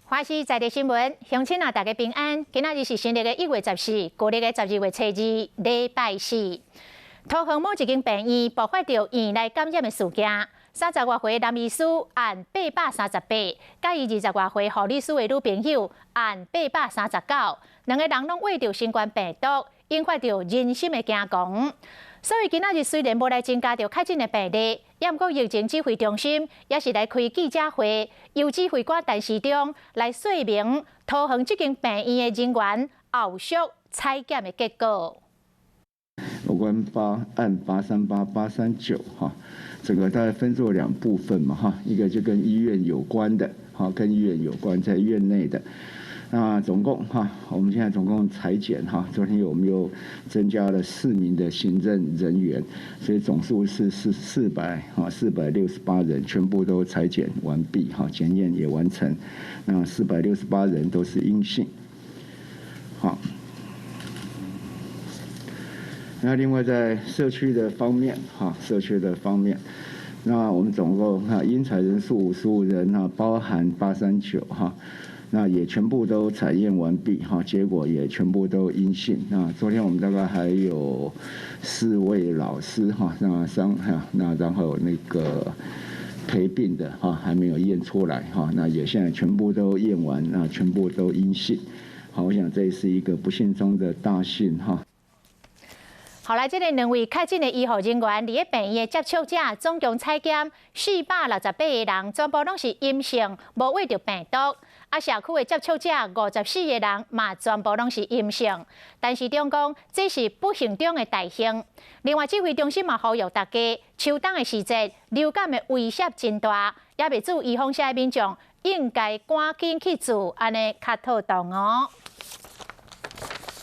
华视在地新闻，乡亲啊，大家平安。今仔日是新历的1月14，旧历的12月初2，礼拜四。桃园某一间病院爆发着院内感染的事件，30多岁男医师按838，甲伊20多岁护理师的女朋友按839，两个人拢患着新冠病毒，引发着人心的惊惶。所以今仔日虽然无来增加着确诊的病例，也毋过疫情指挥中心也是来开记者会，由指挥官陈时中来说明桃园这间病院的人员后续采检的结果。有关按838、839哈，整个大概分作2部分嘛哈，一个就跟医院有关的，哈，跟医院有关在院内的。那总共哈，我们现在总共采检哈，昨天我们又增加了4名的行政人员，所以总数是468人，全部都采检完毕哈，检验也完成。那468人都是阴性，好。那另外在社区的方面，那我们总共因采人数55人哈，包含839哈，那也全部都采验完毕哈，结果也全部都阴性。那昨天我们大概还有4位老师哈，那然后那个陪病的哈还没有验出来哈，那也现在全部都验完，那全部都阴性。好，我想这是一个不幸中的大幸哈。后来，这个2位确诊的医护人员，伫咧病院的接触者，总共采检468个人，全部拢是阴性，无患着病毒。啊，社区的接触者54个人嘛，全部拢是阴性。但是中讲，这是不幸中的大幸。另外，指挥中心嘛呼吁大家，秋冬的时节，流感的威胁真大，也未止预防性的民众应该赶紧去做，安尼较妥当哦。